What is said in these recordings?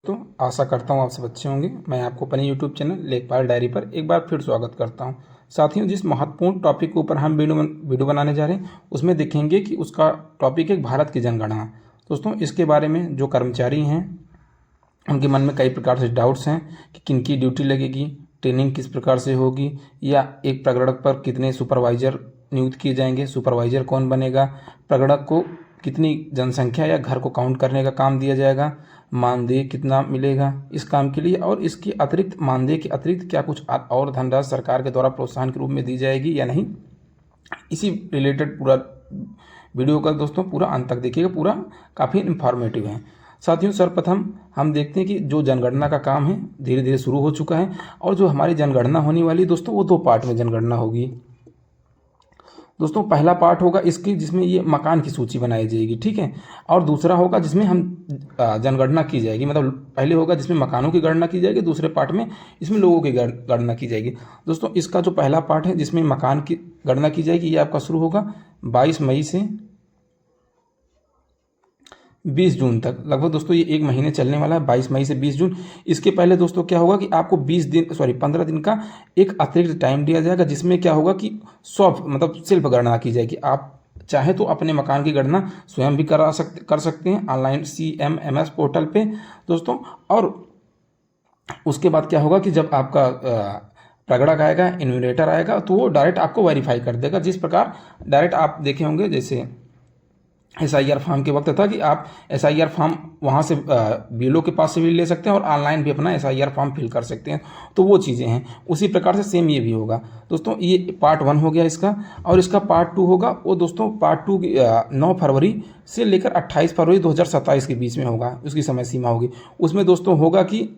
दोस्तों आशा करता हूँ आप सब अच्छे होंगे। मैं आपको अपने यूट्यूब चैनल लेखपाल डायरी पर एक बार फिर स्वागत करता हूँ। साथियों, जिस महत्वपूर्ण टॉपिक के ऊपर हम वीडियो बनाने जा रहे हैं उसमें देखेंगे कि उसका टॉपिक है भारत की जनगणना। दोस्तों इसके बारे में जो कर्मचारी हैं उनके मन में कई प्रकार से डाउट्स हैं कि किन की ड्यूटी लगेगी, ट्रेनिंग किस प्रकार से होगी, या एक प्रगणक पर कितने सुपरवाइजर नियुक्त किए जाएंगे, सुपरवाइजर कौन बनेगा, प्रगणक को कितनी जनसंख्या या घर को काउंट करने का काम दिया जाएगा, मानदेय कितना मिलेगा इस काम के लिए, और इसके अतिरिक्त मानदेय के अतिरिक्त क्या कुछ और धनराशि सरकार के द्वारा प्रोत्साहन के रूप में दी जाएगी या नहीं। इसी रिलेटेड पूरा वीडियो का दोस्तों पूरा अंत तक देखिएगा, पूरा काफ़ी इंफॉर्मेटिव है। साथियों सर्वप्रथम हम देखते हैं कि जो जनगणना का काम है धीरे धीरे शुरू हो चुका है, और जो हमारी जनगणना होने वाली दोस्तों वो दो पार्ट में जनगणना होगी। दोस्तों पहला पार्ट होगा इसकी जिसमें ये मकान की सूची बनाई जाएगी, ठीक है, और दूसरा होगा जिसमें हम जनगणना की जाएगी। मतलब पहले होगा जिसमें मकानों की गणना की जाएगी, दूसरे पार्ट में इसमें लोगों की गणना की जाएगी। दोस्तों इसका जो पहला पार्ट है जिसमें मकान की गणना की जाएगी ये आपका शुरू होगा 22 मई से 20 जून तक। लगभग दोस्तों ये एक महीने चलने वाला है, 22 मई से 20 जून। इसके पहले दोस्तों क्या होगा कि आपको 15 दिन का एक अतिरिक्त टाइम दिया जाएगा, जिसमें क्या होगा कि मतलब सेल्फ गणना की जाएगी। आप चाहे तो अपने मकान की गणना स्वयं भी कर सकते हैं ऑनलाइन CMMS पोर्टल पे दोस्तों। और उसके बाद क्या होगा कि जब आपका प्रगणक आएगा, इन्यूमरेटर आएगा, तो वो डायरेक्ट आपको वेरीफाई कर देगा। जिस प्रकार डायरेक्ट आप देखे होंगे जैसे SIR फॉर्म के वक्त था कि आप SIR फॉर्म वहाँ से BLO के पास से भी ले सकते हैं और ऑनलाइन भी अपना SIR फॉर्म फिल कर सकते हैं, तो वो चीज़ें हैं। उसी प्रकार से सेम ये भी होगा दोस्तों। ये पार्ट 1 हो गया इसका, और इसका पार्ट 2 होगा वो दोस्तों पार्ट 2 9 फरवरी से लेकर 28 फरवरी 2027 के बीच में होगा, उसकी समय सीमा होगी। उसमें दोस्तों होगा कि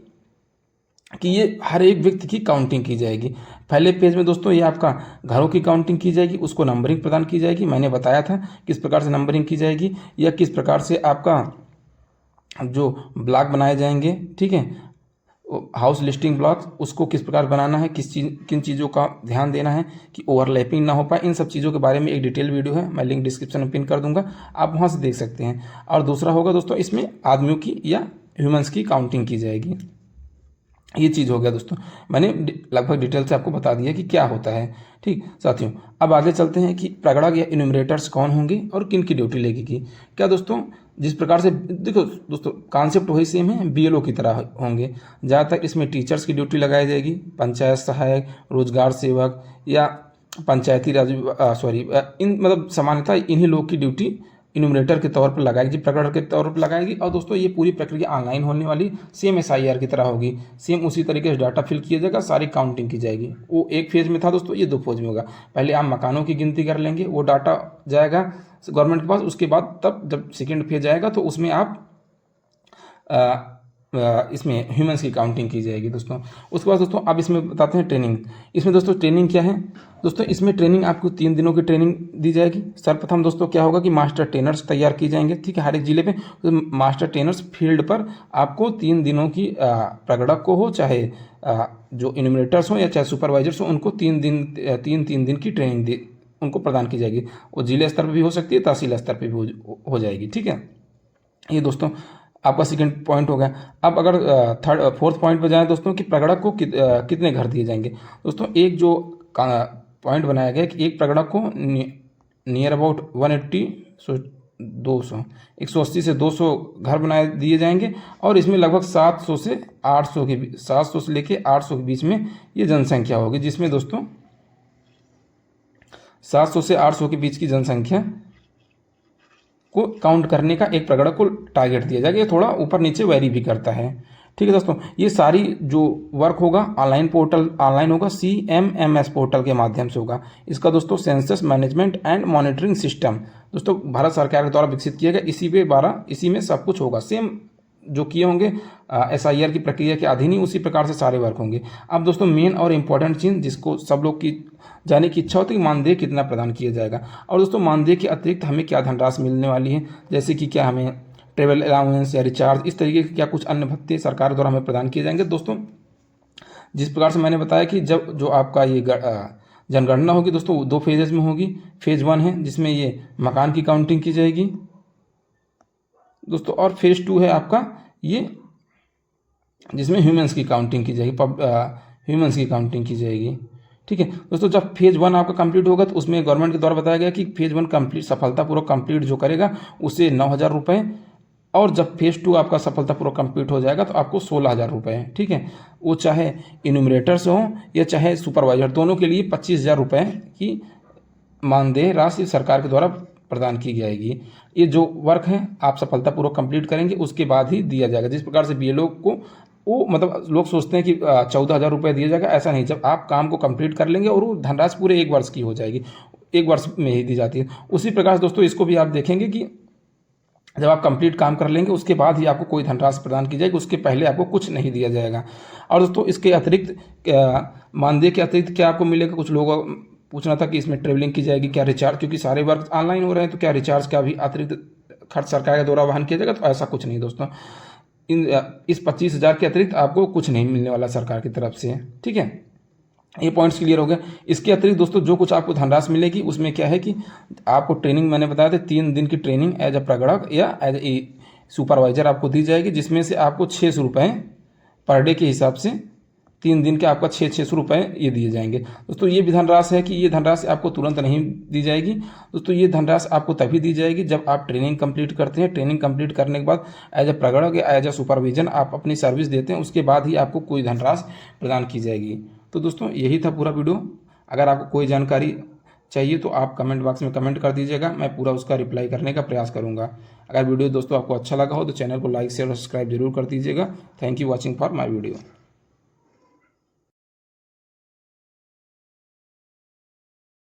ये हर एक व्यक्ति की काउंटिंग की जाएगी। पहले पेज में दोस्तों ये आपका घरों की काउंटिंग की जाएगी, उसको नंबरिंग प्रदान की जाएगी। मैंने बताया था किस प्रकार से नंबरिंग की जाएगी, या किस प्रकार से आपका जो ब्लॉक बनाए जाएंगे, ठीक है, हाउस लिस्टिंग ब्लॉक, उसको किस प्रकार बनाना है, किन चीज़ों का ध्यान देना है कि ओवरलैपिंग ना हो पाए। इन सब चीज़ों के बारे में एक डिटेल वीडियो है, मैं लिंक डिस्क्रिप्शन में पिन कर दूंगा, आप वहाँ से देख सकते हैं। और दूसरा होगा दोस्तों इसमें आदमियों की या ह्यूमन्स की काउंटिंग की जाएगी। ये चीज़ हो गया दोस्तों, मैंने लगभग डिटेल से आपको बता दिया कि क्या होता है। ठीक साथियों, अब आगे चलते हैं कि प्रगणक या इन्यूमरेटर्स कौन होंगे और किन की ड्यूटी लगेगी। क्या दोस्तों, जिस प्रकार से देखो दोस्तों कॉन्सेप्ट वही सेम है, BLO की तरह होंगे। ज़्यादातर इसमें टीचर्स की ड्यूटी लगाई जाएगी, पंचायत सहायक, रोजगार सेवक या पंचायती राज इन मतलब सामान्यतः इन्हीं लोग की ड्यूटी इन्यूमरेटर के तौर पर लगाएगी, प्रकरण के तौर पर लगाएगी। और दोस्तों ये पूरी प्रक्रिया ऑनलाइन होने वाली, सेम SIR की तरह होगी, सेम उसी तरीके से डाटा फिल किया जाएगा, सारी काउंटिंग की जाएगी। वो एक फेज में था दोस्तों, ये 2 फेज में होगा। पहले आप मकानों की गिनती कर लेंगे, वो डाटा जाएगा गवर्नमेंट के पास। उसके बाद तब जब सेकेंड फेज आएगा तो उसमें आप इसमें ह्यूमंस की काउंटिंग की जाएगी दोस्तों। उसके बाद दोस्तों अब इसमें बताते हैं ट्रेनिंग। इसमें दोस्तों ट्रेनिंग क्या है दोस्तों, इसमें ट्रेनिंग आपको 3 दिनों की ट्रेनिंग दी जाएगी। सर्वप्रथम दोस्तों क्या होगा कि मास्टर ट्रेनर्स तैयार किए जाएंगे, ठीक है, हर एक जिले पे। तो मास्टर ट्रेनर्स फील्ड पर आपको 3 दिनों की प्रगणक को हो, चाहे जो इन्यूमरेटर्स हो या चाहे सुपरवाइजर्स हो, उनको 3 दिन की ट्रेनिंग उनको प्रदान की जाएगी। वो जिले स्तर पर भी हो सकती है, तहसील स्तर पर भी हो जाएगी, ठीक है। ये दोस्तों आपका सेकंड पॉइंट हो गया। अब अगर फोर्थ पॉइंट पर जाएं दोस्तों कि प्रगणक को कितने घर दिए जाएंगे। दोस्तों एक जो पॉइंट बनाया गया कि एक प्रगणक को नियर अबाउट 180 से 200 घर बनाए दिए जाएंगे, और इसमें लगभग 700 से 800 से लेके 800 के बीच में ये जनसंख्या होगी, जिसमें दोस्तों 700 से 800 के बीच की जनसंख्या को काउंट करने का एक प्रगणक को टारगेट दिया जाएगा। ये थोड़ा ऊपर नीचे वेरी भी करता है, ठीक है दोस्तों। ये सारी जो वर्क होगा ऑनलाइन होगा, CMMS पोर्टल के माध्यम से होगा। इसका दोस्तों census management and monitoring system दोस्तों भारत सरकार के द्वारा विकसित किया गया। इसी में सब कुछ होगा, सेम जो किए होंगे SIR की प्रक्रिया के अधीन ही उसी प्रकार से सारे वर्क होंगे। अब दोस्तों मेन और इम्पॉर्टेंट चीज़ जिसको सब लोग की जाने की इच्छा होती है कि मानदेय कितना प्रदान किया जाएगा। और दोस्तों मानदेय के अतिरिक्त हमें क्या धनराशि मिलने वाली है, जैसे कि क्या हमें ट्रेवल अलाउंस या रिचार्ज, इस तरीके के क्या कुछ अन्य भत्ते सरकार द्वारा हमें प्रदान किए जाएंगे। दोस्तों जिस प्रकार से मैंने बताया कि जब जो आपका ये जनगणना होगी दोस्तों 2 फेजेज में होगी। फेज 1 है जिसमें ये मकान की काउंटिंग की जाएगी दोस्तों, और फेज 2 है आपका ये जिसमें ह्यूमन्स की काउंटिंग की जाएगी, ह्यूमन्स की काउंटिंग की जाएगी। ठीक है दोस्तों, जब फेज़ 1 आपका कंप्लीट होगा तो उसमें गवर्नमेंट के द्वारा बताया गया कि फेज़ 1 कंप्लीट सफलतापूर्वक कंप्लीट जो करेगा उसे 9,000 रुपये, और जब फेज़ 2 आपका सफलतापूर्वक कंप्लीट हो जाएगा तो आपको 16,000 रुपये। ठीक है, वो चाहे इन्यूमरेटर्स हो या चाहे सुपरवाइजर, दोनों के लिए 25,000 रुपये की मानदेय राशि सरकार के द्वारा प्रदान की जाएगी। ये जो वर्क है आप सफलतापूर्वक कंप्लीट करेंगे उसके बाद ही दिया जाएगा। जिस प्रकार से बीएलओ को वो मतलब लोग सोचते हैं कि 14,000 रुपये दिया जाएगा, ऐसा नहीं। जब आप काम को कंप्लीट कर लेंगे और वो धनराशि पूरे 1 वर्ष की हो जाएगी, 1 वर्ष में ही दी जाती है। उसी प्रकार से दोस्तों इसको भी आप देखेंगे कि जब आप कंप्लीट काम कर लेंगे उसके बाद ही आपको कोई धनराशि प्रदान की जाएगी, उसके पहले आपको कुछ नहीं दिया जाएगा। और दोस्तों इसके अतिरिक्त मानदेय के अतिरिक्त क्या आपको मिलेगा, कुछ लोगों पूछना था कि इसमें ट्रेवलिंग की जाएगी क्या, रिचार्ज, क्योंकि सारे वर्क ऑनलाइन हो रहे हैं तो क्या रिचार्ज का भी अतिरिक्त खर्च सरकार के द्वारा वहन किया जाएगा, तो ऐसा कुछ नहीं दोस्तों। इस 25,000 के अतिरिक्त आपको कुछ नहीं मिलने वाला सरकार की तरफ से। ठीक है, ये पॉइंट्स क्लियर हो गए। इसके अतिरिक्त दोस्तों जो कुछ आपको धनराशि मिलेगी उसमें क्या है कि आपको ट्रेनिंग, मैंने बताया था 3 दिन की ट्रेनिंग एज अ प्रगणक या एज ए सुपरवाइजर आपको दी जाएगी, जिसमें से आपको 600 रुपये पर डे के हिसाब से 3 दिन के आपका 600 रुपये ये दिए जाएंगे। दोस्तों ये भी धनराशि है कि ये धनराशि आपको तुरंत नहीं दी जाएगी दोस्तों, ये धनराशि आपको तभी दी जाएगी जब आप ट्रेनिंग कंप्लीट करते हैं। ट्रेनिंग कंप्लीट करने के बाद एज अ प्रगणक या एज अ सुपरविजन आप अपनी सर्विस देते हैं, उसके बाद ही आपको कोई धनराशि प्रदान की जाएगी। तो दोस्तों यही था पूरा वीडियो। अगर आपको कोई जानकारी चाहिए तो आप कमेंट बॉक्स में कमेंट कर दीजिएगा, मैं पूरा उसका रिप्लाई करने का प्रयास करूंगा। अगर वीडियो दोस्तों आपको अच्छा लगा हो तो चैनल को लाइक शेयर और सब्सक्राइब जरूर कर दीजिएगा। Thank you watching for my video.